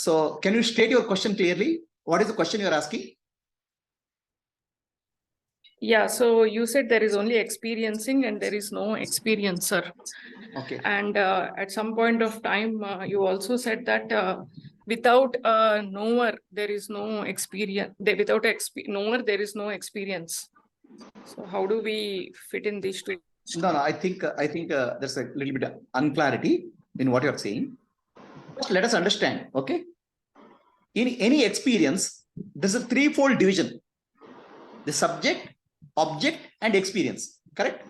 So can you state your question clearly? What is the question you're asking? Yeah, so you said there is only experiencing and there is no experiencer. Okay. And at some point of time, you also said that without a knower, there is no experience. Without a knower, there is no experience. So how do we fit in these two? No, I think there's a little bit of unclarity in what you're saying. First, let us understand. Okay. In any experience, there's a threefold division: the subject, object, and experience. Correct?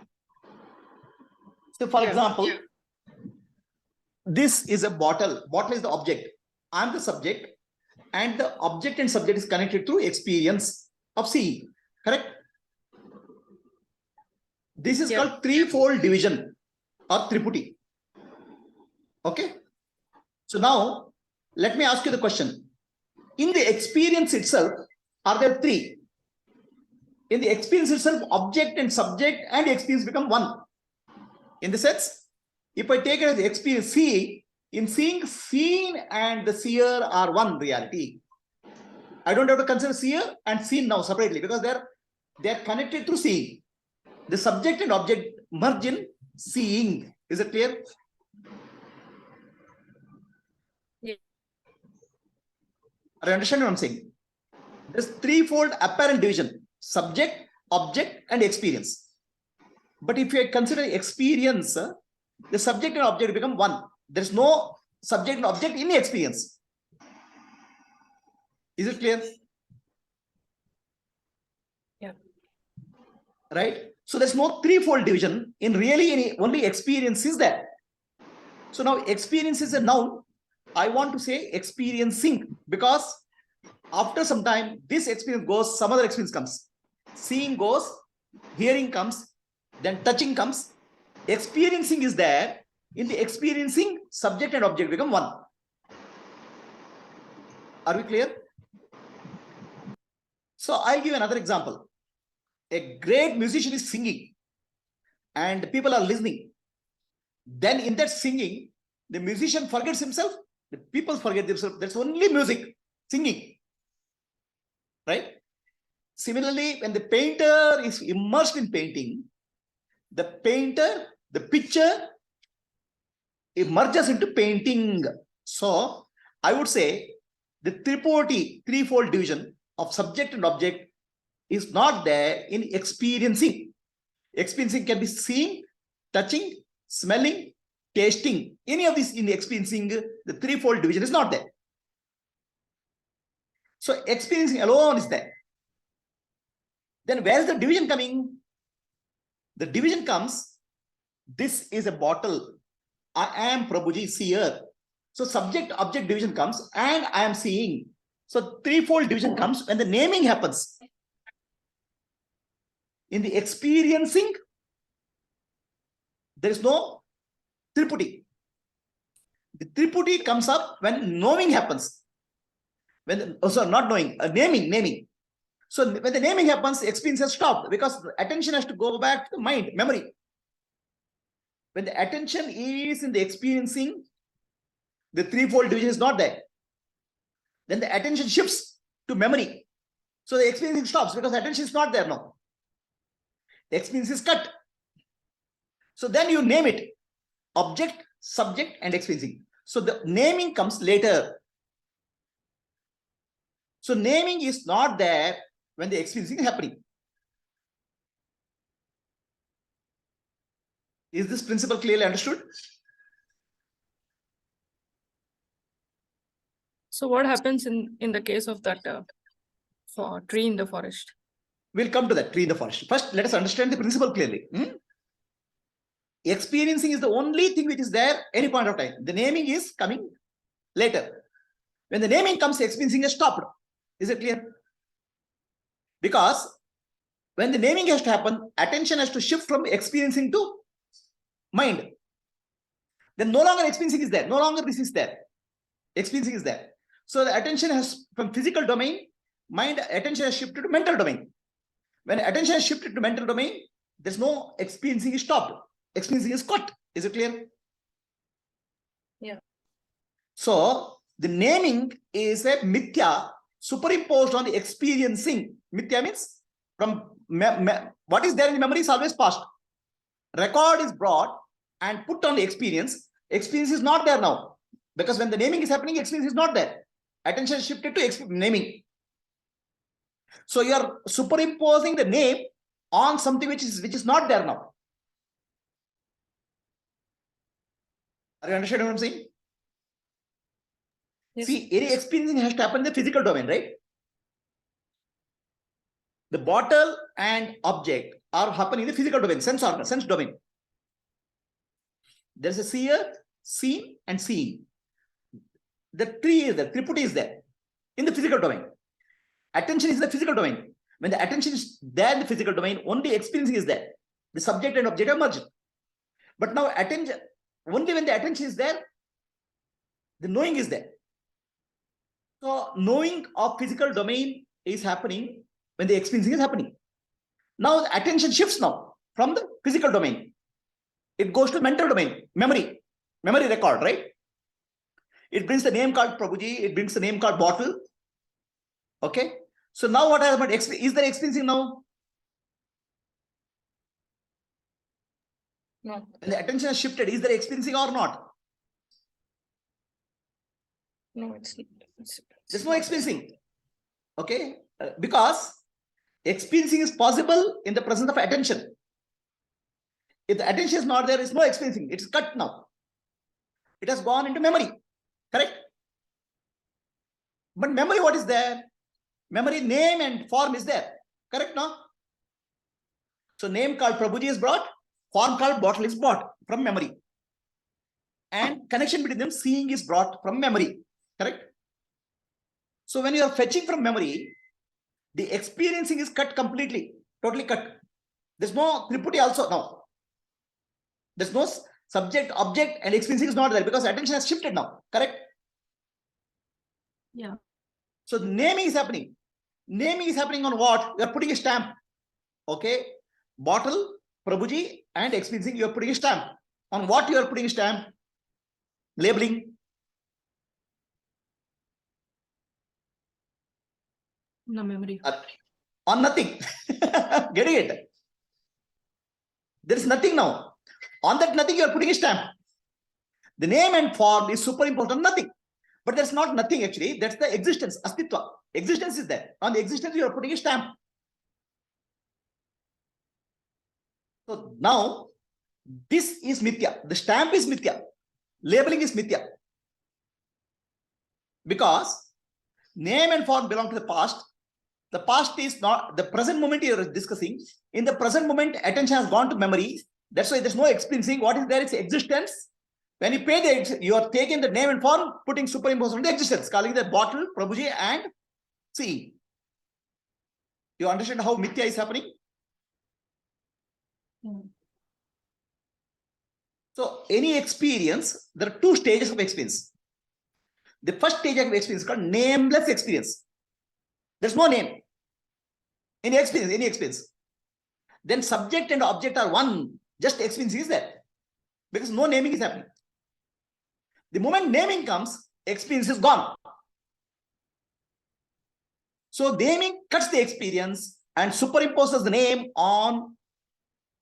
So, for example, this is a bottle. Bottle is the object. I'm the subject, and the object and subject is connected through experience of seeing. Correct? This is called threefold division or triputi. Okay. So now let me ask you the question. In the experience itself, are there three? In the experience itself, object and subject and experience become one. In the sense, if I take it as the experience seeing, in seeing, seen and the seer are one reality. I don't have to consider seer and seen now separately because they're connected through seeing. The subject and object merge in seeing. Is it clear? Yeah. Are you understanding what I'm saying? There's threefold apparent division: subject, object, and experience. But if you consider experience, the subject and object become one. There's no subject and object in the experience. Is it clear? Yeah. Right? So there's no threefold division. In really only experience is there. So now experience is a noun. I want to say experiencing, because after some time this experience goes, some other experience comes. Seeing goes, hearing comes, then touching comes. Experiencing is there. In the experiencing, subject and object become one. Are we clear? So I'll give another example. A great musician is singing and people are listening. Then in that singing, the musician forgets himself, the people forget themselves. That's only music, singing. Right? Similarly, when the painter is immersed in painting, the painter, the picture, it merges into painting. So I would say the threefold division of subject and object is not there in experiencing. Experiencing can be seeing, touching, smelling, tasting. Any of these in experiencing, the threefold division is not there. So experiencing alone is there. Then where is the division coming? The division comes, this is a bottle. I am Prabhuji, seer. So subject object division comes and I am seeing. So threefold division comes when the naming happens. In the experiencing, there is no triputi. The triputi comes up when knowing happens. Not knowing, naming. So when the naming happens, experience has stopped because the attention has to go back to the mind, memory. When the attention is in the experiencing, the threefold division is not there. Then the attention shifts to memory. So the experiencing stops because the attention is not there now. The experience is cut. So then you name it: object, subject, and experiencing. So the naming comes later. So naming is not there when the experiencing is happening. Is this principle clearly understood? So what happens in the case of that tree in the forest? We'll come to that tree in the forest. First, let us understand the principle clearly. Experiencing is the only thing which is there any point of time. The naming is coming later. When the naming comes, experiencing is stopped. Is it clear? Because when the naming has to happen, attention has to shift from experiencing to mind. Then no longer experiencing is there. No longer this is there. Experiencing is there. So the attention has, from physical domain, mind attention has shifted to mental domain. When attention is shifted to mental domain, there's no experiencing is stopped. Experiencing is cut. Is it clear? Yeah. So The naming is a mithya superimposed on the experiencing. Mithya means from what is there in the memory is always past. Record is brought and put on the experience. Experience is not there now. Because when the naming is happening, experience is not there. Attention is shifted to naming. So you are superimposing the name on something which is not there now. Are you understanding what I'm saying? Yes. See, any experiencing has to happen in the physical domain, right? The bottle and object are happening in the physical domain, sense domain. There's a seer, seen, and seeing. The tree is there, Triputi is there in the physical domain. Attention is in the physical domain. When the attention is there in the physical domain, only experiencing is there. The subject and object are merged. But now attention, only when the attention is there, the knowing is there. So knowing of physical domain is happening when the experiencing is happening. Now the attention shifts now from the physical domain. It goes to mental domain, memory record, right? It brings the name called Prabhuji, it brings the name called bottle. Okay. So now what happened? Is there experiencing now? No. When the attention has shifted, is there experiencing or not? No, There's no experiencing. Okay. Because experiencing is possible in the presence of attention. If the attention is not there, is no experiencing. It's cut now. It has gone into memory. Correct? But memory, what is there? Memory, name and form is there. Correct, no? So name called Prabhuji is brought, form called bottle is brought from memory. And connection between them, seeing is brought from memory. Correct? So when you are fetching from memory, the experiencing is cut completely, totally cut. There's no Triputi also now. There's no subject, object, and experiencing is not there because attention has shifted now. Correct? Yeah. So naming is happening. Naming is happening on what? You are putting a stamp. Okay. Bottle, Prabhuji, and experiencing, you are putting a stamp. On what you are putting a stamp? Labeling. No memory. On nothing. Getting it? There is nothing now. On that nothing, you are putting a stamp. The name and form is superimposed on nothing. But that's not nothing actually. That's the existence, astitva. Existence is there. On the existence, you are putting a stamp. So now, this is mithya. The stamp is mithya. Labeling is mithya. Because name and form belong to the past. The past is not the present moment you are discussing. In the present moment, attention has gone to memory. That's why there's no experiencing. What is there? It's existence. When you pay the, you are taking the name and form, putting superimposed on the existence, calling the bottle, Prabhuji, and see. You understand how mithya is happening? So any experience, there are two stages of experience. The first stage of experience is called nameless experience. There's no name. Any experience. Then subject and object are one. Just experience is there. Because no naming is happening. The moment naming comes, experience is gone. So naming cuts the experience and superimposes the name on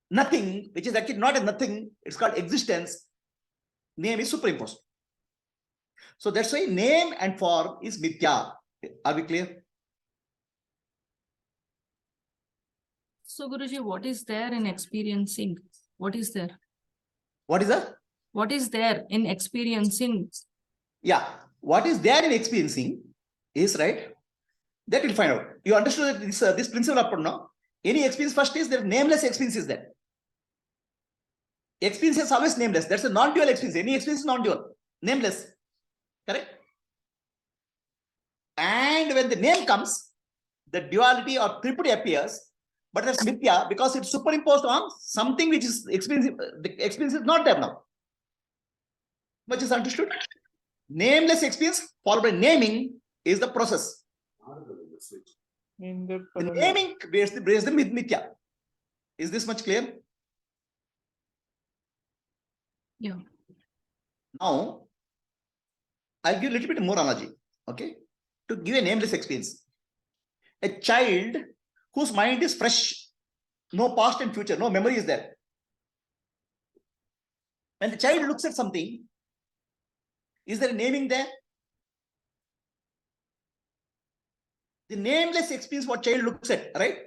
nothing, which is actually not a nothing. It's called existence. Name is superimposed. So that's why name and form is mithya. Are we clear? So Guruji, what is there in experiencing? What is there? What is that? What is there in experiencing? Yeah. What is there in experiencing is right. That you'll find out. You understood that this principle up now. Any experience first is there nameless experience is there. Experience is always nameless. That's a non-dual experience. Any experience is non-dual. Nameless. Correct? And when the name comes, the duality or Triputi appears, but that's mithya because it's superimposed on something which is experience. The experience is not there now. Much is understood? Nameless experience followed by naming is the process. The naming bears the mithya. Is this much clear? Yeah. Now, I'll give a little bit more analogy, okay, to give a nameless experience. A child whose mind is fresh, no past and future, no memory is there. When the child looks at something, is there a naming there? The nameless experience what child looks at, right?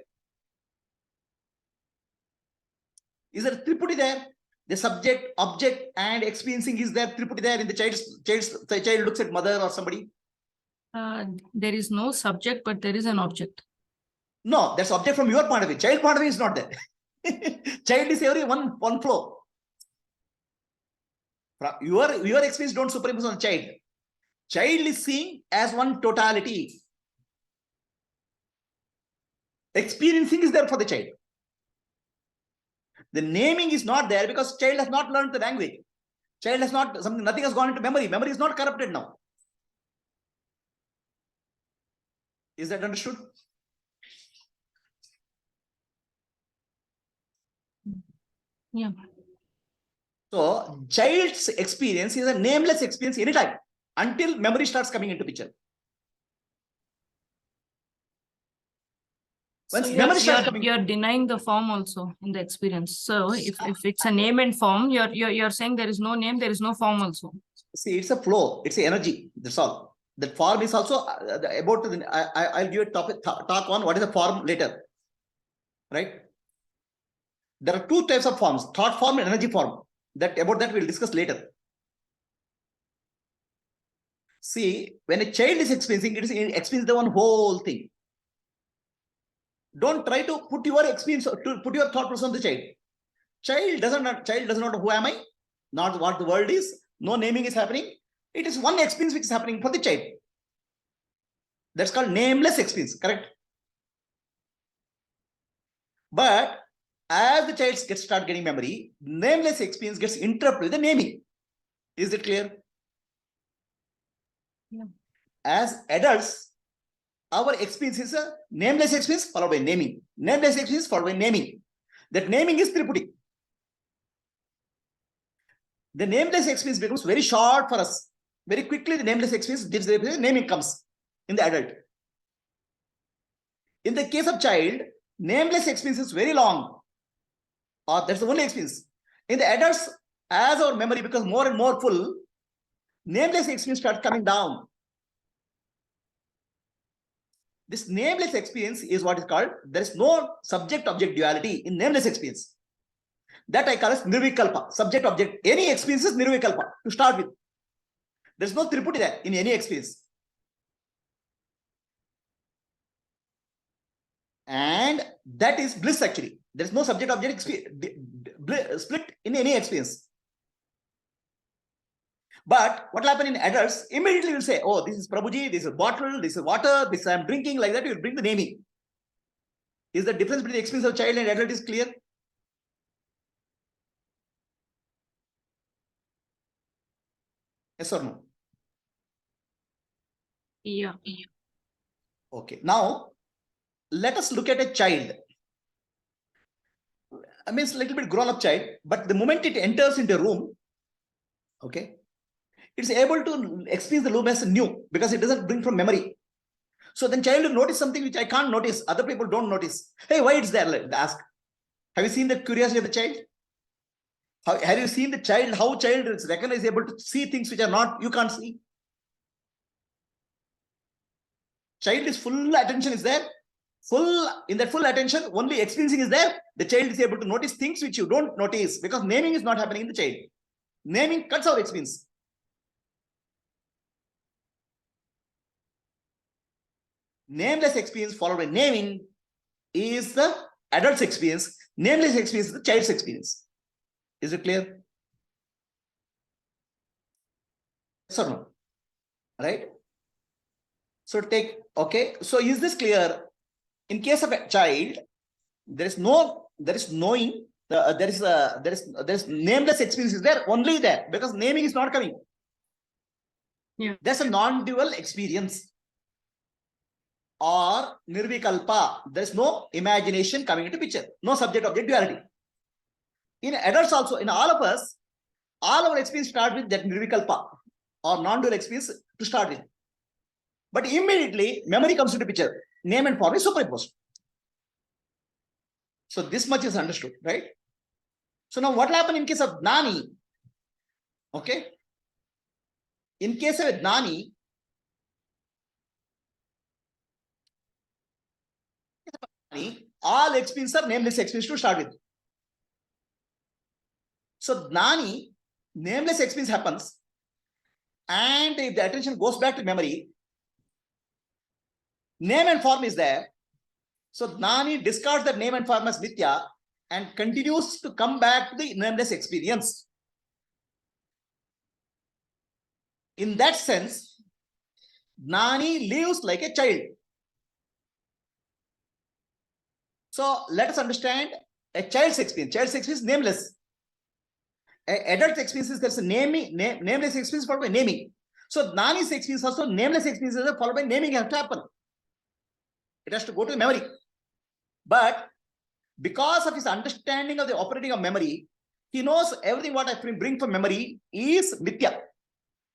Is there Triputi there? The subject, object, and experiencing is there Triputi there in the child looks at mother or somebody? There is no subject, but there is an object. No, that's object from your point of view. Child point of view is not there. Child is every one flow. Your experience don't superimpose on child. Child is seeing as one totality. Experiencing is there for the child. The naming is not there because child has not learned the language. Child has not, nothing has gone into memory. Memory is not corrupted now. Is that understood? Yeah. So child's experience is a nameless experience anytime until memory starts coming into picture. Once memory starts coming, you're denying the form also in the experience. So if it's a name and form, you're saying there is no name, there is no form also. See, it's a flow, it's a energy. That's all. The form is also about. I'll give a talk on what is the form later. Right? There are two types of forms: thought form and energy form. About that we'll discuss later. See, when a child is experiencing, it is experiencing the one whole thing. Don't try to put your experience, to put your thought process on the child. Child doesn't know who am I, not what the world is. No naming is happening. It is one experience which is happening for the child. That's called nameless experience, correct? But as the child start getting memory, nameless experience gets interrupted with the naming. Is it clear? Yeah. As adults, our experience is a nameless experience followed by naming. Nameless experience followed by naming. That naming is Triputi. The nameless experience becomes very short for us. Very quickly, the nameless experience, the naming comes in the adult. In the case of child, nameless experience is very long. Or that's the only experience. In the adults, as our memory becomes more and more full, nameless experience starts coming down. This nameless experience is what is called, there is no subject-object duality in nameless experience. That I call as nirvikalpa, subject-object. Any experience is nirvikalpa to start with. There is no Triputi there in any experience. And that is bliss actually. There is no subject-object split in any experience. But what will happen in adults, immediately will say, oh, this is Prabhuji, this is bottle, this is water, this I am drinking, like that, you will bring the naming. Is the difference between the experience of child and adult is clear? Yes or no? Yeah. Okay. Now, let us look at a child. I mean, it's a little bit grown-up child, but the moment it enters into a room, okay, it's able to experience the room as new because it doesn't bring from memory. So then child will notice something which I can't notice. Other people don't notice. Hey, why it's there? Let's ask. Have you seen the curiosity of the child? Have you seen the child, how child is recognizable to see things which are not, you can't see? Child is full attention is there. In that full attention, only experiencing is there. The child is able to notice things which you don't notice because naming is not happening in the child. Naming cuts our experience. Nameless experience followed by naming is the adult's experience. Nameless experience is the child's experience. Is it clear? Yes or no? Right? So okay. So is this clear? In case of a child, there is knowing. There is nameless experience is there only there because naming is not coming. Yeah. There's a non-dual experience. Or nirvikalpa, there's no imagination coming into picture, no subject-object duality. In adults also, in all of us, all our experience start with that nirvikalpa. or non-dual experience to start with. But immediately memory comes into picture. Name and form is superimposed. So this much is understood, right? So now what will happen in case of Gnani? Okay. In case of Gnani, all experiences are nameless experience to start with. So Gnani, nameless experience happens, and if the attention goes back to memory, name and form is there. So Gnani discards that name and form as Mithya and continues to come back to the nameless experience. In that sense, Gnani lives like a child. So let us understand a child's experience. Child's experience is nameless. An adult experience is there's a nameless experience followed by naming. So Gnani's experience also nameless experiences are followed by naming have to happen. It has to go to memory. But because of his understanding of the operating of memory, he knows everything what I bring from memory is Mithya.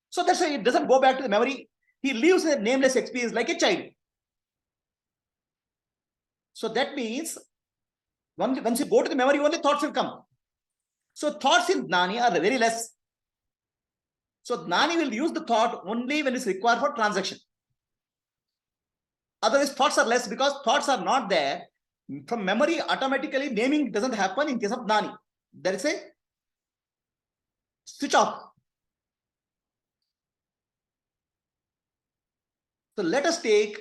So that's why it doesn't go back to the memory. He lives in a nameless experience like a child. So that means once you go to the memory, only thoughts will come. So thoughts in Gnani are very less. So Gnani will use the thought only when it's required for transaction. Otherwise, thoughts are less because thoughts are not there. From memory, automatically naming doesn't happen in case of Gnani. There is a switch off. So let us take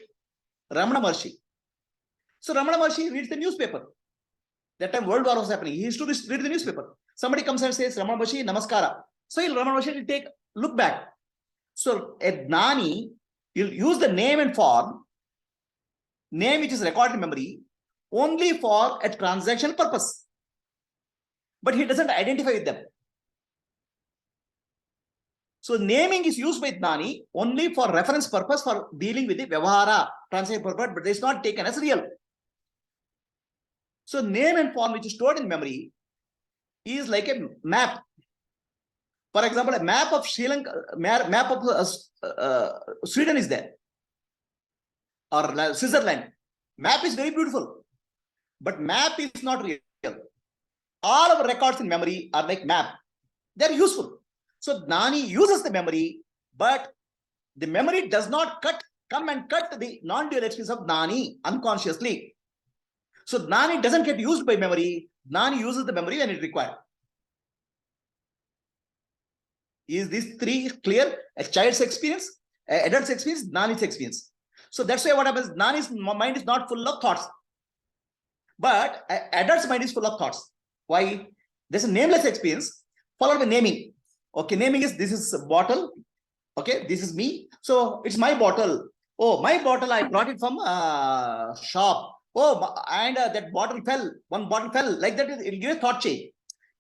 Ramana Maharshi. So Ramana Maharshi reads the newspaper. That time World War was happening. He used to read the newspaper. Somebody comes and says, Ramana Maharshi, Namaskara. So Ramana Maharshi will look back. So a Gnani will use the name and form, name which is recorded in memory, only for a transaction purpose. But he doesn't identify with them. So naming is used by Gnani only for reference purpose, for dealing with the Vyavahara, transaction purpose, but it is not taken as real. So name and form which is stored in memory is like a map. For example, a map of Sri Lanka, map of Sweden is there, or Switzerland. Map is very beautiful, but map is not real. All our records in memory are like map. They are useful. So Gnani uses the memory, but the memory does not come and cut the non-dual experience of Gnani unconsciously. So Gnani doesn't get used by memory. Gnani uses the memory when it required. Is these three clear? A child's experience, an adult's experience, Gnani's experience. So that's why what happens, Gnani's mind is not full of thoughts. But an adult's mind is full of thoughts. Why? There's a nameless experience followed by naming. Okay, naming is this is a bottle. Okay, this is me. So it's my bottle. Oh, my bottle, I brought it from a shop. Oh, and that bottle fell. One bottle fell. Like that, it will give a thought chain.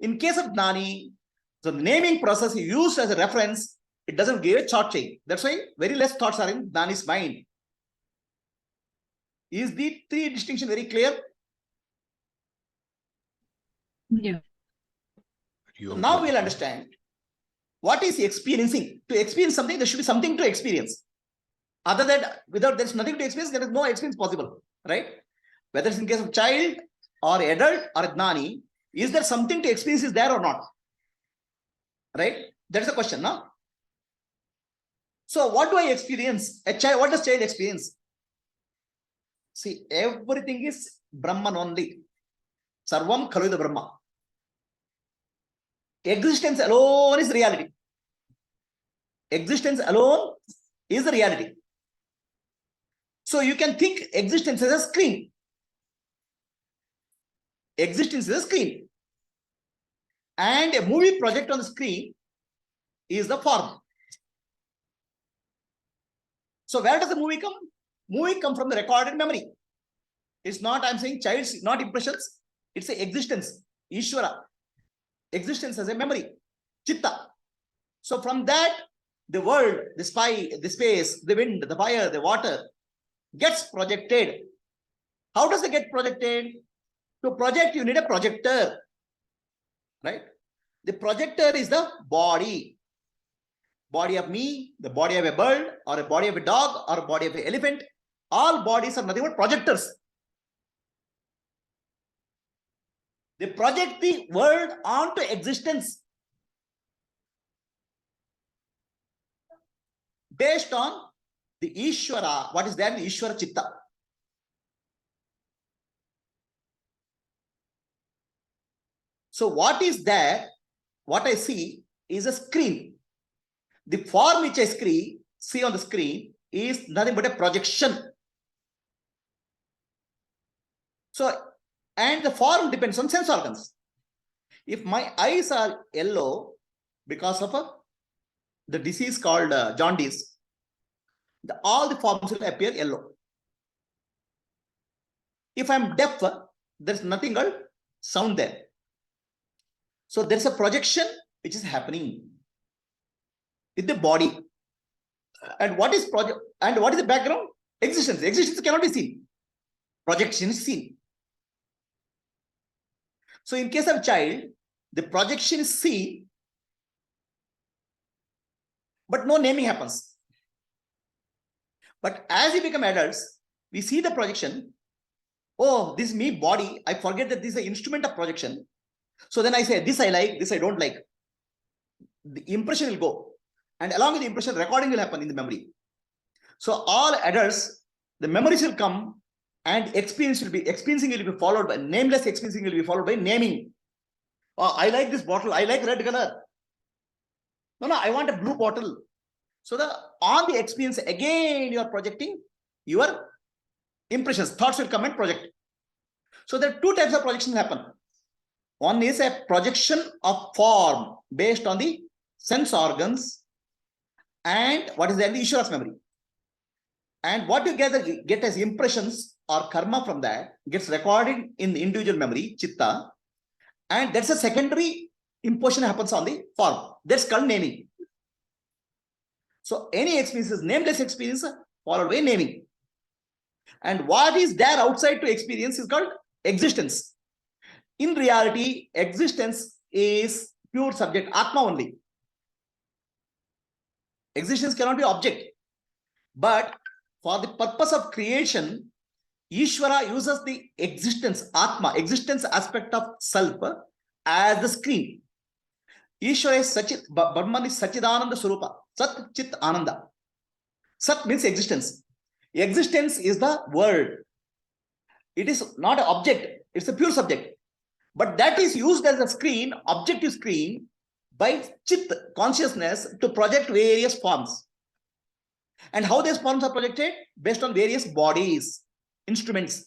In case of Gnani, the naming process is used as a reference. It doesn't give a thought chain. That's why very less thoughts are in Gnani's mind. Is the three distinction very clear? Yeah. So now we'll understand what is experiencing. To experience something, there should be something to experience. Other than without there's nothing to experience, there is no experience possible, right? Whether it's in case of child or adult or Gnani, is there something to experience is there or not? Right? That's the question, no? So what do I experience? A child, what does child experience? See, everything is Brahman only. Sarvam Khalvida Brahma. Existence alone is reality. Existence alone is the reality. So you can think existence as a screen. Existence is a screen. And a movie project on the screen is the form. So where does the movie come? Movie come from the recorded memory. It's not, I'm saying child's, not impressions. It's a existence. Ishvara. Existence as a memory. Chitta. So from that, the world, the sky, the space, the wind, the fire, the water gets projected. How does it get projected? To project, you need a projector. Right? The projector is the body. body of me, the body of a bird, or a body of a dog, or a body of an elephant. All bodies are nothing but projectors. They project the world onto existence based on the Ishvara, what is there in Ishvara Chitta. So what is there, what I see is a screen. The form which I see on the screen is nothing but a projection. So, and the form depends on sense organs. If my eyes are yellow because of the disease called jaundice, all the forms will appear yellow. If I'm deaf, there's nothing called sound there. So there's a projection which is happening with the body. And what is project? And what is the background? Existence. Existence cannot be seen. Projection is seen. So in case of child, the projection is seen, but no naming happens. But as we become adults, we see the projection. Oh, this is me body. I forget that this is an instrument of projection. So then I say, this I like, this I don't like. The impression will go. And along with the impression, recording will happen in the memory. So all adults, the memories will come and experiencing will be followed by nameless experiencing will be followed by naming. Oh, I like this bottle. I like red color. No, I want a blue bottle. So on the experience, again, you are projecting your impressions. Thoughts will come and project. So there are two types of projections happen. One is a projection of form based on the sense organs and what is the Ishvara's memory. And what you get as impressions or karma from that gets recorded in the individual memory, chitta, and that's a secondary imposition happens on the form. That's called naming. So any experience is nameless experience followed by naming. And what is there outside to experience is called existence. In reality, existence is pure subject, Atma only. Existence cannot be object. But for the purpose of creation, Ishvara uses the existence, Atma, existence aspect of self as the screen. Ishvara is Sachit, Brahman is Sachidananda Swarupa, Sat Chit Ananda. Sat means existence. Existence is the word. It is not an object, it's a pure subject. But that is used as a screen, objective screen, by Chit, consciousness, to project various forms. And how these forms are projected? Based on various bodies, instruments.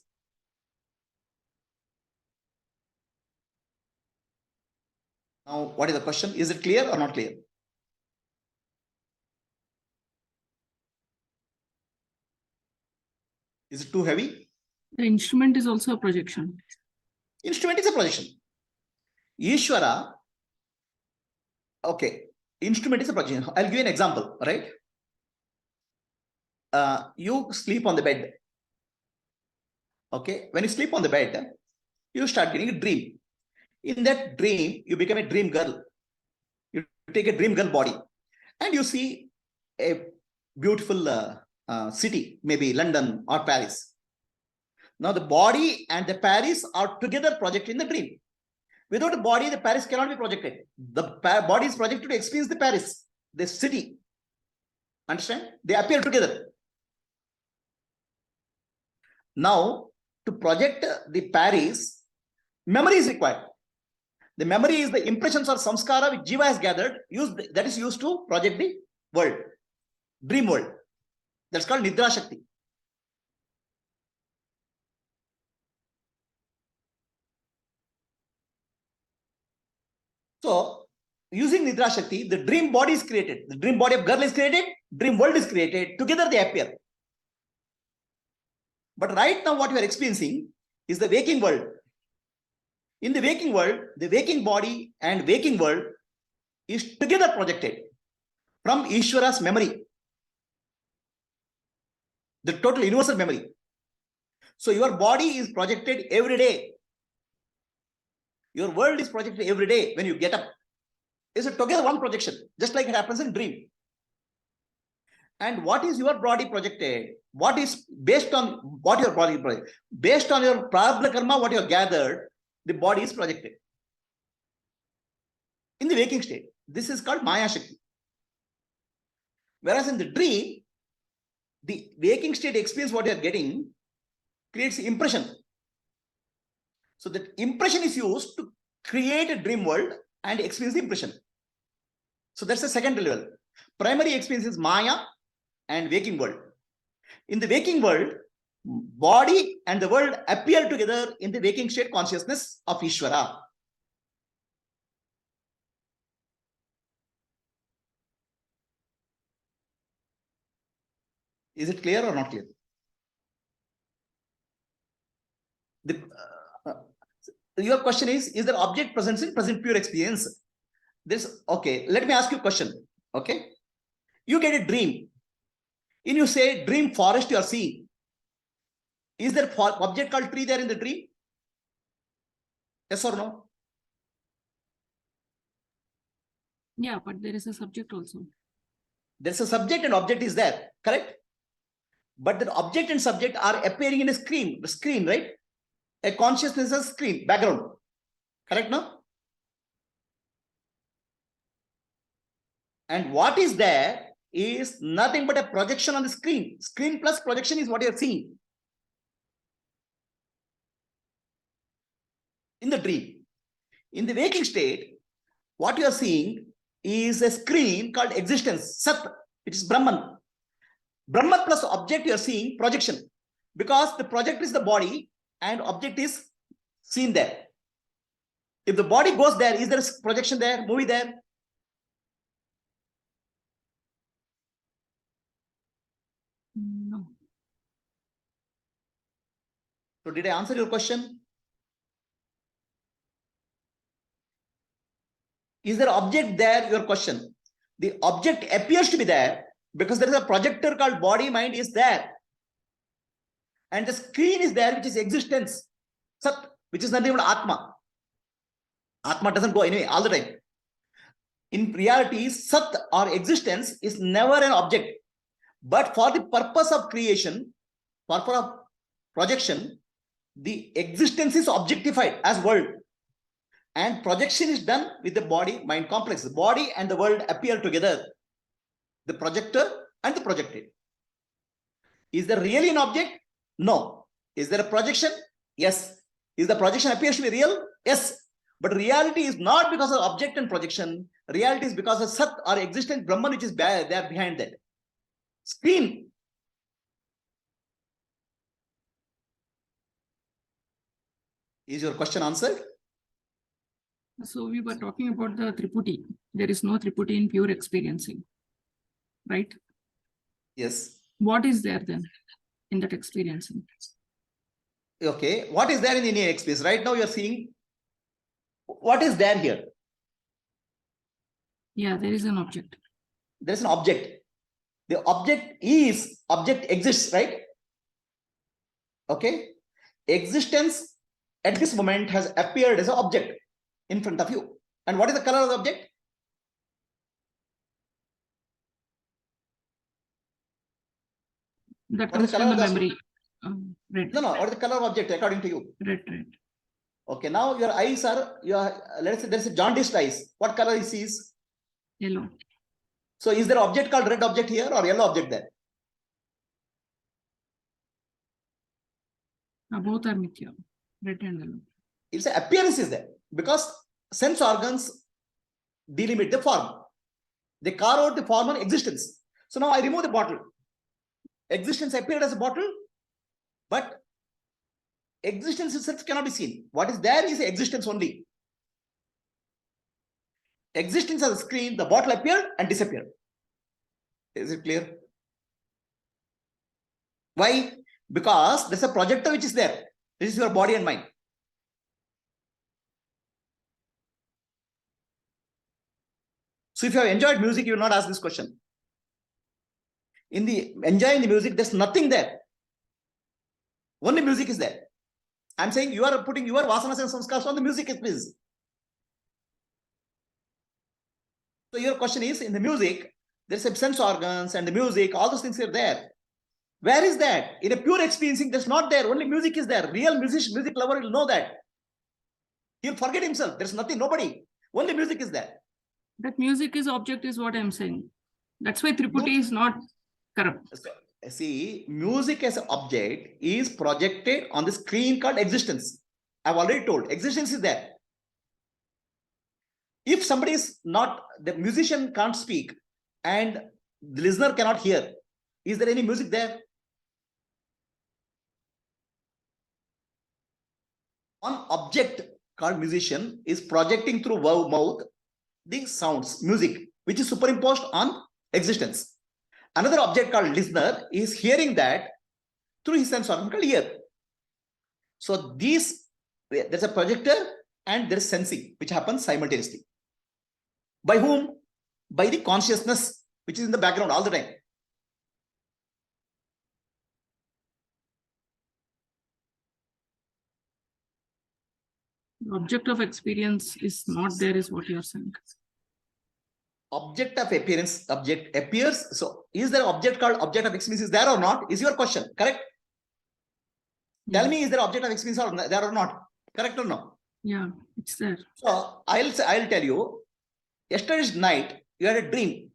Now, what is the question? Is it clear or not clear? Is it too heavy? The instrument is also a projection. Instrument is a projection. Ishvara, okay, instrument is a projection. I'll give you an example, right? You sleep on the bed. Okay, when you sleep on the bed, you start getting a dream. In that dream, you become a dream girl. You take a dream girl body and you see a beautiful city, maybe London or Paris. Now the body and the Paris are together projected in the dream. Without a body, the Paris cannot be projected. The body is projected to experience the Paris, the city. Understand? They appear together. Now, to project the Paris, memory is required. The memory is the impressions or samskara which Jiva has gathered, that is used to project the world, dream world. That's called Nidra Shakti. So, using Nidra Shakti, the dream body is created. The dream body of girl is created, dream world is created. Together they appear. But right now what we are experiencing is the waking world. In the waking world, the waking body and waking world is together projected from Ishvara's memory. The total universal memory. So your body is projected every day. Your world is projected every day when you get up. It's a together one projection, just like it happens in dream. And what is your body projected? What is based on what your body projected? Based on your prarabdha karma, what you have gathered, the body is projected. In the waking state, this is called Maya Shakti. Whereas in the dream, the waking state experience what you are getting creates impression. So that impression is used to create a dream world and experience the impression. So that's the second level. Primary experience is Maya and waking world. In the waking world, body and the world appear together in the waking state consciousness of Ishvara. Is it clear or not clear? Your question is there object presence in present pure experience? This, okay, let me ask you a question. Okay, you get a dream. In you say dream forest you are seeing. Is there object called tree there in the dream? Yes or no? Yeah, but there is a subject also. There's a subject and object is there, correct? But the object and subject are appearing in a screen, right? A consciousness is a screen, background, correct now? And what is there is nothing but a projection on the screen. Screen plus projection is what you're seeing in the dream. In the waking state, what you are seeing is a screen called existence, Sat, which is Brahman. Brahman plus object you are seeing projection, because the project is the body and object is seen there. If the body goes there, is there a projection there, movie there? No. So did I answer your question? Is there object there? Your question. The object appears to be there because there is a projector called body, mind is there. And the screen is there, which is existence, Sat, which is nothing but Atma. Atma doesn't go anyway all the time. In reality, Sat or existence is never an object. But for the purpose of creation, for projection, the existence is objectified as world. And projection is done with the body-mind complex. The body and the world appear together. The projector and the projected. Is there really an object? No. Is there a projection? Yes. Is the projection appears to be real? Yes. But reality is not because of object and projection. Reality is because of Sat or existent Brahman, which is there behind that. Screen. Is your question answered? So we were talking about the Triputi. There is no Triputi in pure experiencing, right? Yes. What is there then in that experiencing? Okay. What is there in the experience? Right now you are seeing what is there here? Yeah, there is an object. There is an object. The object exists, right? Okay. Existence at this moment has appeared as an object in front of you. And what is the color of the object? That What is comes the from color the of the memory. Red. No. What is the color of object according to you? Red. Okay. Now your eyes are, let's say there's a jaundiced eyes. What color he sees? Yellow. So is there an object called red object here or yellow object there? Both are mithya. Red and yellow. It's an appearance is there because sense organs delimit the form. They carve out the form and existence. So now I remove the bottle. Existence appeared as a bottle, but existence itself cannot be seen. What is there is existence only. Existence as a screen, the bottle appeared and disappeared. Is it clear? Why? Because there's a projector which is there. This is your body and mind. So if you have enjoyed music, you will not ask this question. In the enjoying the music, there's nothing there. Only music is there. I'm saying you are putting your vasanas and samskars on the music, please. So your question is, in the music, There's some sense organs and the music, all those things are there. Where is that? In a pure experiencing, that's not there. Only music is there. Real music lover will know that. He'll forget himself. There's nothing, nobody. Only music is there. That music is object is what I'm saying. That's why Triputi is not corrupt. See, music as an object is projected on the screen called existence. I've already told, existence is there. If somebody is not, the musician can't speak and the listener cannot hear, is there any music there? One object called musician is projecting through mouth the sounds, music, which is superimposed on existence. Another object called listener is hearing that through his sense organ called ear. So there's a projector and there's sensing, which happens simultaneously. By whom? By the consciousness, which is in the background all the time. The object of experience is not there, is what you're saying. Object of appearance, object appears. So is there object called object of experience is there or not? Is your question, correct? Yeah. Tell me, is there object of experience or there or not? Correct or no? Yeah, it's there. So I'll tell you, yesterday's night, you had a dream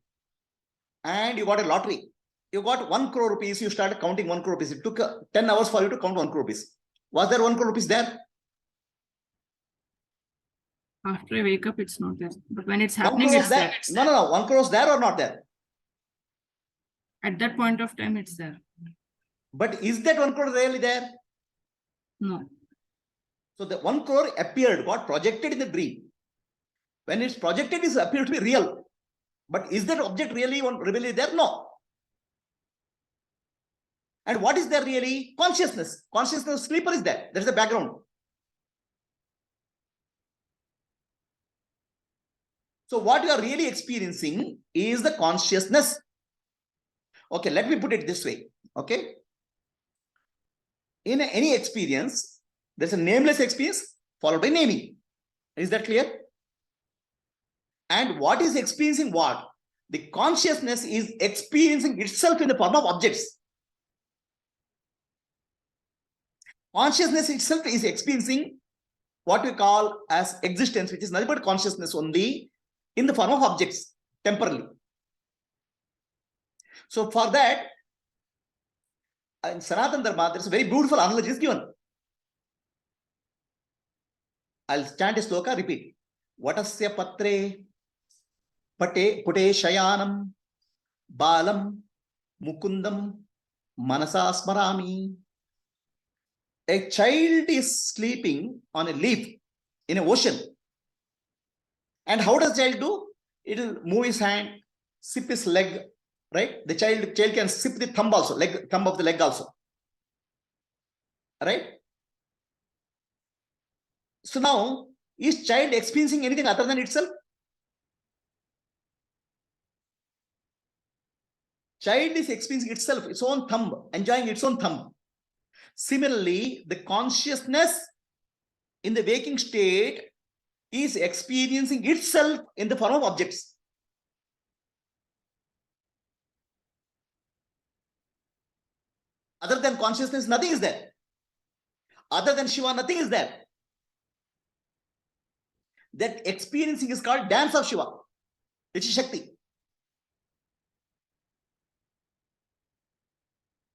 and you got a lottery. You got 1 crore rupees, you started counting 1 crore rupees. It took 10 hours for you to count 1 crore rupees. Was there 1 crore rupees there? After I wake up, it's not there. But when it's happening, it's there. No. 1 crore is there or not there? At that point of time, it's there. But is that 1 crore really there? No. So the 1 crore appeared, got projected in the dream. When it's projected, it appears to be real. But is that object really there? No. And what is there really? Consciousness. Consciousness sleeper is there. There's the background. So what you are really experiencing is the consciousness. Okay, let me put it this way. Okay. In any experience, there's a nameless experience followed by naming. Is that clear? And what is experiencing what? The consciousness is experiencing itself in the form of objects. Consciousness itself is experiencing what we call as existence, which is nothing but consciousness only in the form of objects, temporarily. So for that, in Sanatana Dharma, there's a very beautiful analogy is given. I'll chant a sloka, repeat. Vatasya patre pute shayanam balam mukundam manasa smarami. A child is sleeping on a leaf in an ocean. And how does child do? It will move his hand, sip his leg, right? The child can sip the thumb also, thumb of the leg also. Right? So now, is child experiencing anything other than itself? Child is experiencing itself, its own thumb, enjoying its own thumb. Similarly, the consciousness in the waking state is experiencing itself in the form of objects. Other than consciousness, nothing is there. Other than Shiva, nothing is there. That experiencing is called dance of Shiva, which is Shakti.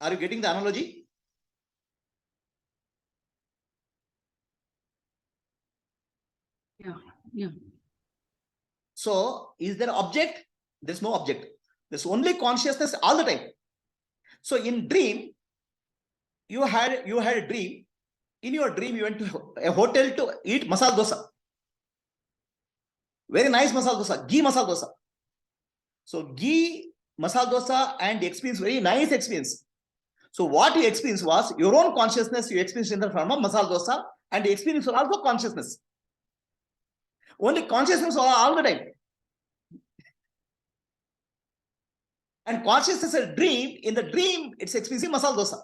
Are you getting the analogy? Yeah. So, is there object? There's no object. There's only consciousness all the time. So, in dream, you had a dream. In your dream, you went to a hotel to eat masala dosa. Very nice masala dosa, ghee masala dosa. So, ghee masala dosa and experience, very nice experience. So, what you experienced was your own consciousness you experienced in the form of masala dosa, and the experience was also consciousness. Only consciousness all the time. And consciousness is a dream. In the dream, it's experiencing masala dosa.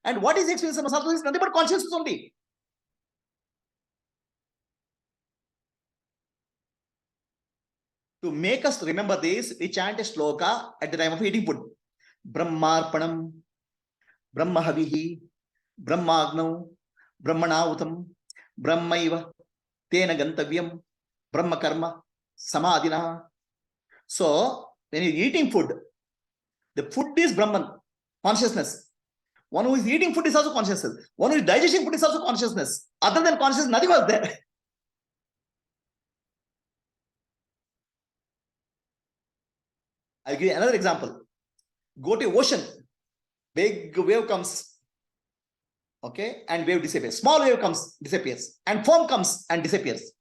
And what is experiencing masala dosa is nothing but consciousness only. To make us remember this, we chant a sloka at the time of eating food. Brahmarpanam, Brahmahavihi, Brahmagnau, Brahmanautam, Brahmaiva, Tena Gantavyam, Brahmakarma, Samadhina. So, when you're eating food, the food is Brahman, consciousness. One who is eating food is also consciousness. One who is digesting food is also consciousness. Other than consciousness, nothing was there. I'll give you another example. Go to ocean. Big wave comes. Okay, and wave disappears. Small wave comes, disappears. And foam comes and disappears.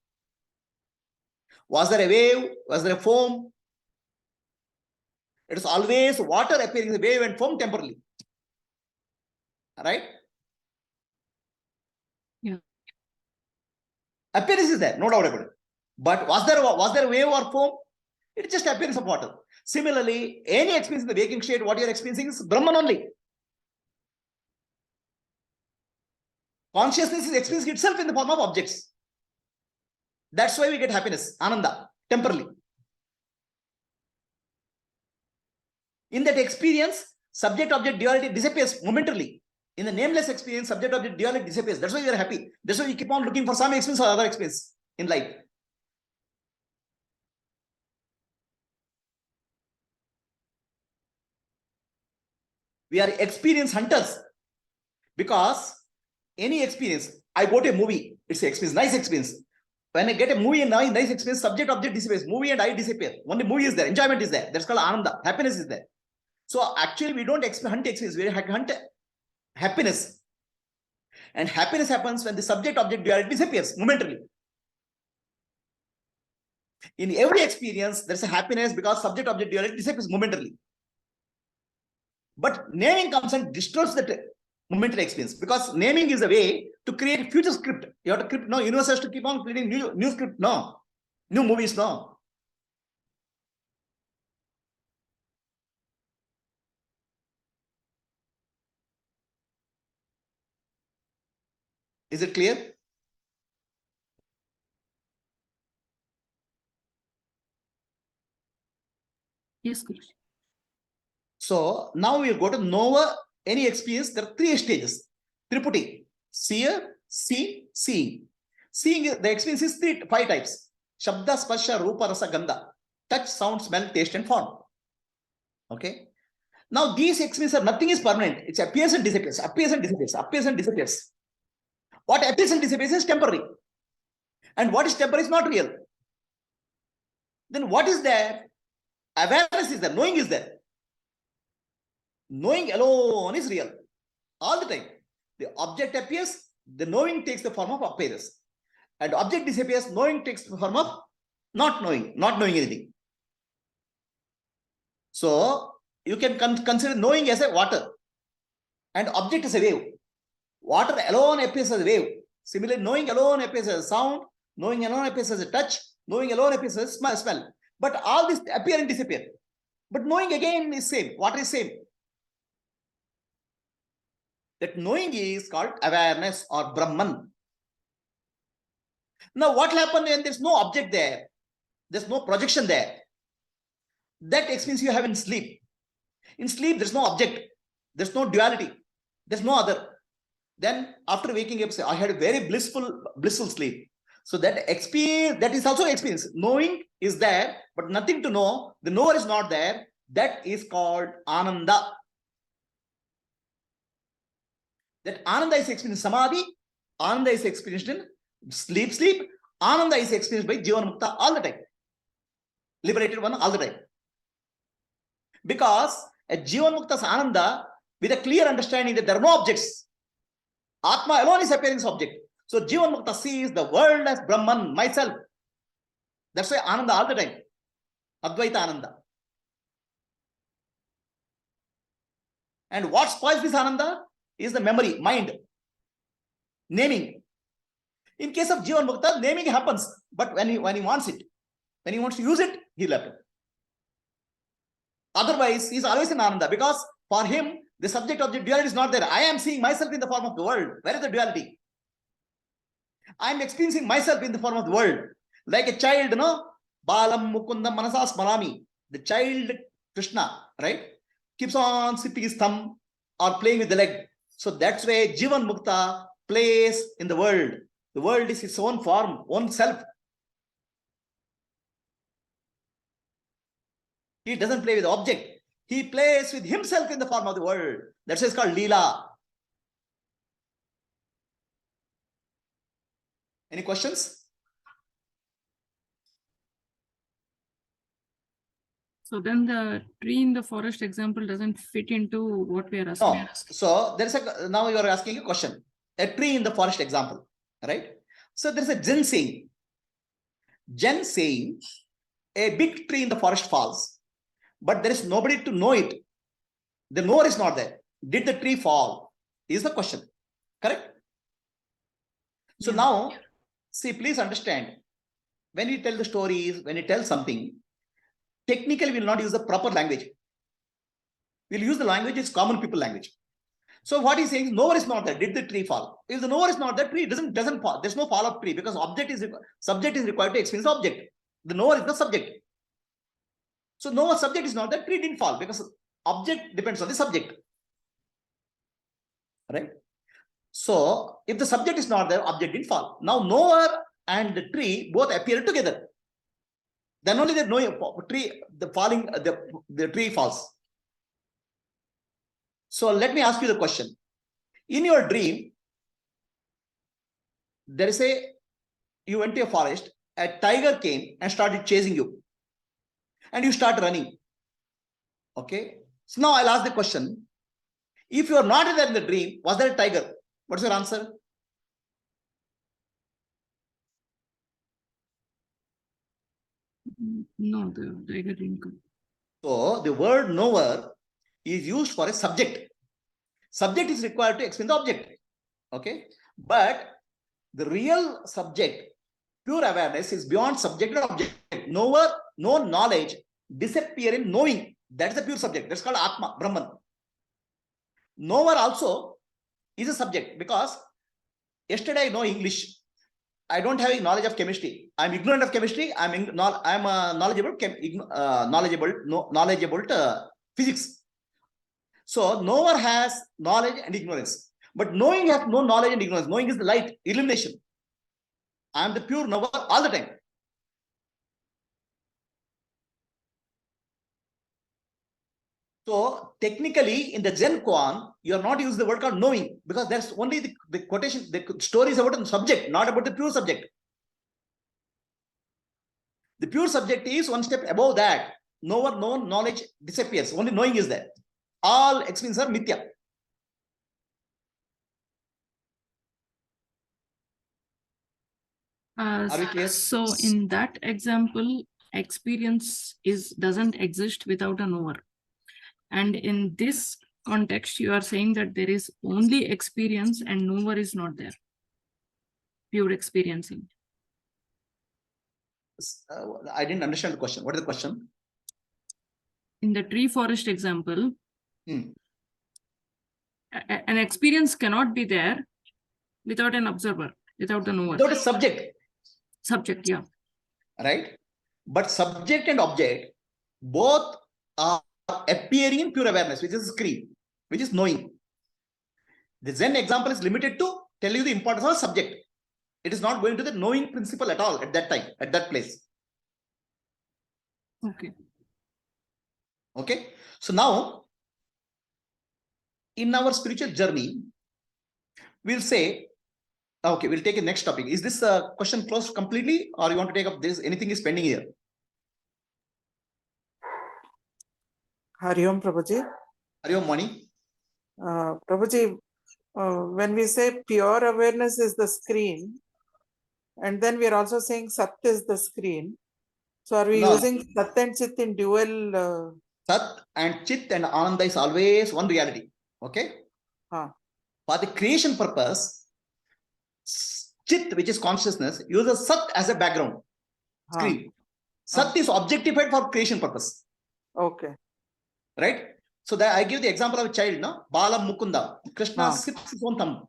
Was there a wave? Was there a foam? It is always water appearing in the wave and foam temporarily. Right? Yeah. Appearance is there, no doubt about it. But was there a wave or foam? It's just appearance of water. Similarly, any experience in the waking state, what you are experiencing is Brahman only. Consciousness is experiencing itself in the form of objects. That's why we get happiness, ananda, temporarily. In that experience, subject-object duality disappears momentarily. In the nameless experience, subject-object duality disappears. That's why we are happy. That's why we keep on looking for some experience or other experience in life. We are experience hunters because any experience, I go to a movie, it's an experience, nice experience. When I get a movie and nice experience, subject object disappears, movie and I disappear. Only movie is there, enjoyment is there. That's called ananda, happiness is there. So actually, we don't hunt experience, we hunt happiness. And happiness happens when the subject object duality disappears momentarily. In every experience, there's a happiness because subject object duality disappears momentarily. But naming comes and distorts that momentary experience, because naming is a way to create future script. You have to create, no, universe has to keep on creating new script, no, new movies, no. Is it clear? Yes, Guru. So now we go to know any experience. There are three stages. Triputi, seer, see, seeing. Seeing, the experience is five types. Shabda, Sparsha, Rupa, Rasa, Gandha. Touch, sound, smell, taste, and form. Okay. Now these experiences are nothing is permanent. It appears and disappears, appears and disappears, appears and disappears. What appears and disappears is temporary. And what is temporary is not real. Then what is there? Awareness is there, knowing is there. Knowing alone is real. All the time. The object appears, the knowing takes the form of appearance. And object disappears, knowing takes the form of not knowing anything. So you can consider knowing as a water and object as a wave. Water alone appears as a wave. Similarly, knowing alone appears as a sound, knowing alone appears as a touch, knowing alone appears as a smell. But all this appear and disappear. But knowing again is same. Water is same. That knowing is called awareness or Brahman. Now, what happens when there's no object there? There's no projection there. That experience you have in sleep. In sleep, there's no object. There's no duality. There's no other. Then after waking up, say, I had a very blissful sleep. So that experience, that is also experience. Knowing is there, but nothing to know. The knower is not there. That is called Ananda. That Ananda is experienced in Samadhi. Ananda is experienced in sleep. Ananda is experienced by Jivan Mukta all the time. Liberated one all the time. Because a Jivan Mukta's Ananda, with a clear understanding that there are no objects. Atma alone is appearance object. So Jivan Mukta sees the world as Brahman, myself. That's why Ananda all the time. Advaita Ananda. And what spoils this Ananda is the memory, mind, naming. In case of Jivan Mukta, naming happens, but when he wants it, when he wants to use it, he'll happen. Otherwise, he's always in Ananda, because for him, the subject-object duality is not there. I am seeing myself in the form of the world. Where is the duality? I am experiencing myself in the form of the world. Like a child, Balam Mukundam Manasa Smarami. The child Krishna, right, keeps on sipping his thumb or playing with the leg. So that's why Jivan Mukta plays in the world. The world is his own form, own self. He doesn't play with the object. He plays with himself in the form of the world. That's why it's called Leela. Any questions? So then the tree in the forest example doesn't fit into what we are asking. No. So there is now you are asking a question. A tree in the forest example, right? So there is a Zen saying. Zen saying, a big tree in the forest falls, but there is nobody to know it. The knower is not there. Did the tree fall? Is the question. Correct? So now, see, please understand, when we tell the stories, when we tell something, technically we will not use the proper language. We'll use the language, it's common people language. So what he's saying is, knower is not there. Did the tree fall? If the knower is not there, tree doesn't fall. There's no fall of tree because subject is required to experience the object. The knower is the subject. So knower subject is not there, tree didn't fall because object depends on the subject. Right? So if the subject is not there, object didn't fall. Now knower and the tree both appear together. Then only the tree falls. So let me ask you the question. In your dream, you went to a forest, a tiger came and started chasing you. And you start running. Okay. So now I'll ask the question. If you are not there in the dream, was there a tiger? What's your answer? No, the tiger didn't come. So the word knower is used for a subject. Subject is required to explain the object. Okay. But the real subject, pure awareness, is beyond subject and object. Knower, no knowledge, disappear in knowing. That's the pure subject. That's called Atma, Brahman. Knower also is a subject because yesterday I know English. I don't have a knowledge of chemistry. I'm ignorant of chemistry. I'm knowledgeable to physics. So knower has knowledge and ignorance. But knowing has no knowledge and ignorance. Knowing is the light, illumination. I am the pure knower all the time. So technically in the Zen koan, you are not using the word called knowing because there's only the quotation, the story is about the subject, not about the pure subject. The pure subject is one step above that. Knower, known, knowledge disappears. Only knowing is there. All experiences are mithya. Are we clear? So in that example, experience doesn't exist without a knower. And in this context, you are saying that there is only experience and knower is not there. Pure experiencing. I didn't understand the question. What is the question? In the tree forest example, an experience cannot be there without an observer, without the knower. Without a subject. Subject, yeah. Right? But subject and object both are appearing in pure awareness, which is screen, which is knowing. The Zen example is limited to tell you the importance of subject. It is not going to the knowing principle at all at that time, at that place. Okay. Okay. So now, in our spiritual journey, we'll say, okay, we'll take a next topic. Is this question closed completely or you want to take up this? Anything is pending here? Hari Om, Prabhuji. Hari Om, Mani. Prabhuji, when we say pure awareness is the screen, and then we are also saying Sat is the screen. So are we using Sat and Chit in dual? Sat and Chit and Ananda is always one reality. Okay? For the creation purpose, Chit, which is consciousness, uses Sat as a background screen. Sat is objectified for creation purpose. Okay. Right? So that I give the example of a child, no? Bala Mukunda. Krishna sips his own thumb.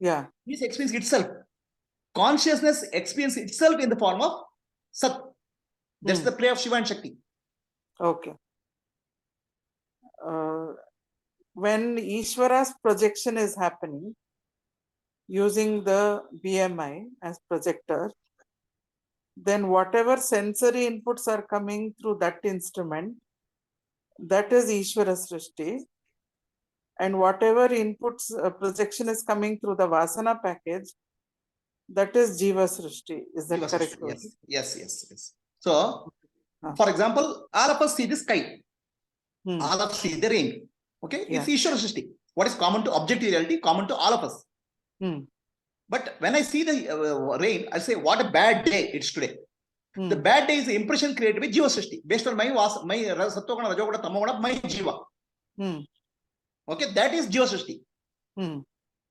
Yeah. This experience itself. Consciousness experience itself in the form of Sat. That's the play of Shiva and Shakti. Okay. When Ishvara's projection is happening, using the BMI as projector, then whatever sensory inputs are coming through that instrument, that is Ishvara Srishti. And whatever inputs projection is coming through the Vasana package, that is Jiva Srishti. Is that Jiva correct? Srishti. Yes. So, for example, all of us see the sky. All of us see the rain. Okay, it's Ishvara Srishti. What is common to objective reality, common to all of us. But when I see the rain, I say, what a bad day it's today. The bad day is the impression created by Jiva Srishti, based on my Sattva-guna, Rajo-guna, Tamo-guna, my Jiva. Okay, that is Jiva Srishti.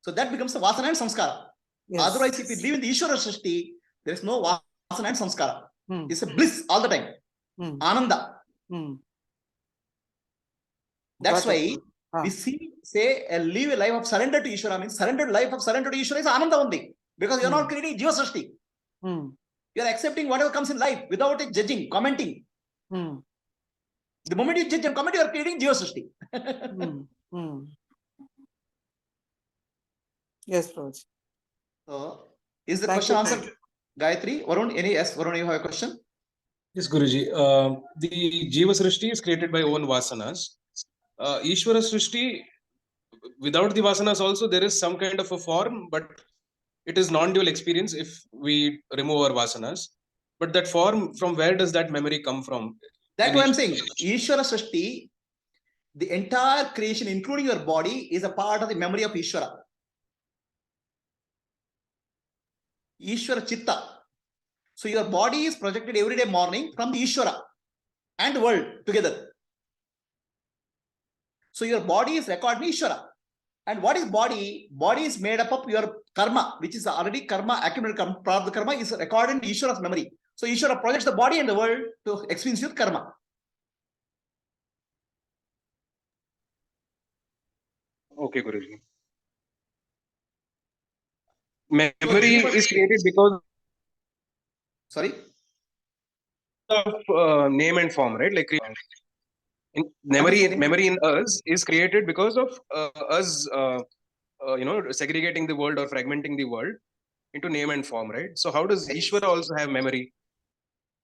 So that becomes the Vasana and Samskara. Otherwise, if we live in the Ishvara Srishti, there is no Vasana and Samskara. It's a bliss all the time. Ananda. That's why we say live a life of surrender to Ishvara means surrendered life of surrender to Ishvara is Ananda only. Because you're not creating Jiva Srishti. You're accepting whatever comes in life without judging, commenting. The moment you judge and comment, you're creating Jiva Srishti. Yes, Prabhuji. So, is the question answered, Gayatri? Varun, Varun, you have a question? Yes, Guruji. The Jiva Srishti is created by own Vasanas. Ishvara Srishti, without the Vasanas also, there is some kind of a form, but it is non-dual experience if we remove our Vasanas. But that form, from where does that memory come from? That's what I'm saying. Ishvara Srishti, the entire creation, including your body, is a part of the memory of Ishvara. Ishvara Chitta. So your body is projected every day morning from the Ishvara and the world together. So your body is recording Ishvara. And what is body? Body is made up of your karma, which is already karma, accumulated karma. Part of the karma is recorded in Ishvara's memory. So Ishvara projects the body and the world to experience your karma. Okay, Guruji. Memory is created because of name and form, right? Like memory in us is created because of us, segregating the world or fragmenting the world into name and form, right? So how does Ishvara also have memory?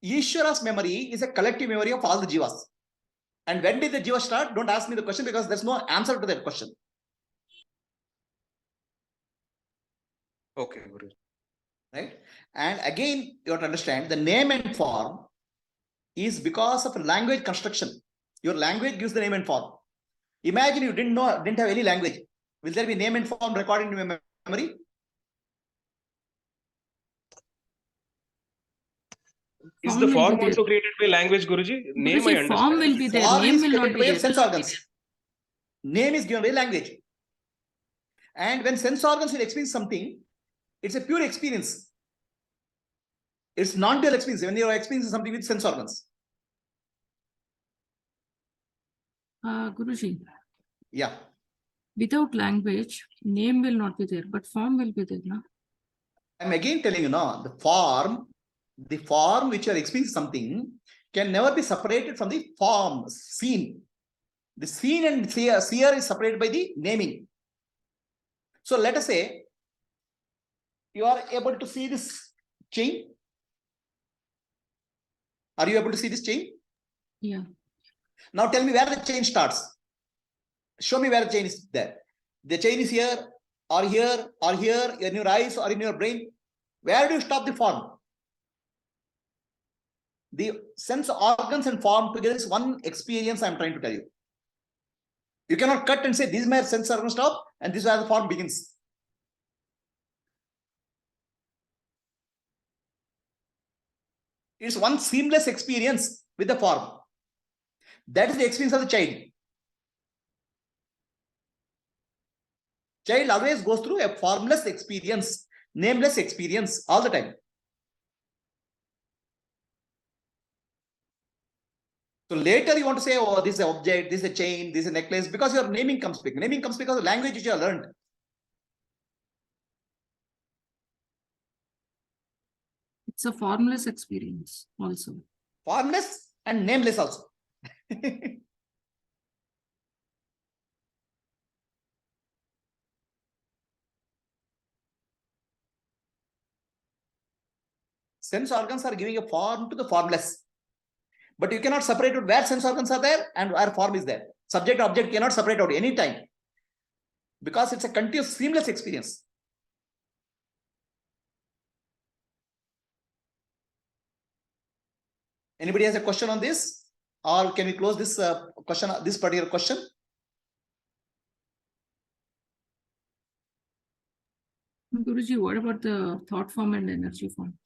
Ishvara's memory is a collective memory of all the jivas. And when did the jiva start? Don't ask me the question because there's no answer to that question. Okay, Guru. Right? And again, you have to understand the name and form is because of language construction. Your language gives the name and form. Imagine you didn't have any language. Will there be name and form recorded in your memory? Is the form also created by language, Guruji? Name I understand. Form will be there. Name will not be there. Sense organs. Name is given by language. And when sense organs will experience something, it's a pure experience. It's non-dual experience when you are experiencing something with sense organs. Guruji. Yeah. Without language, name will not be there, but form will be there. No? I'm again telling you now, the form which you are experiencing something can never be separated from the form, scene. The scene and seer is separated by the naming. So let us say you are able to see this chain. Are you able to see this chain? Yeah. Now tell me where the chain starts. Show me where the chain is there. The chain is here, or here, or here, in your eyes, or in your brain. Where do you stop the form? The sense organs and form together is one experience I'm trying to tell you. You cannot cut and say, this is my sense organ stop, and this is where the form begins. It's one seamless experience with the form. That is the experience of the child. Child always goes through a formless experience, nameless experience all the time. So later you want to say, oh, this is an object, this is a chain, this is a necklace, because your naming comes big. Naming comes because of the language which you have learned. It's a formless experience also. formless and nameless also. Sense organs are giving a form to the formless. But you cannot separate out where sense organs are there and where form is there. Subject object cannot separate out any time, because it's a continuous seamless experience. Anybody has a question on this, or can we close this question, this particular question? Guruji, what about the thought form and energy form?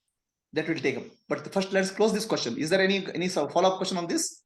That will take up. But first, let's close this question. Is there any follow-up question on this?